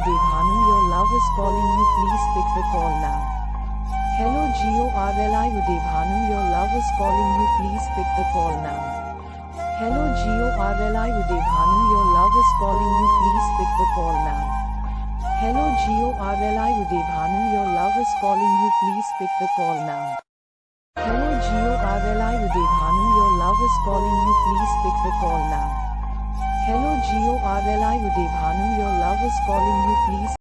UdayBHANU, your love is calling you, please pick the call now. Hello GORLI UdayBHANU, your love is calling you, please pick the call now. Hello GORLI UdayBHANU, your love is calling you, please pick the call now. Hello GORLI UdayBHANU, your love is calling you, please pick the call now. Hello GORLI UdayBHANU, your love is calling you, please pick the call now. Hello GORLI UdayBHANU, your love is calling you, please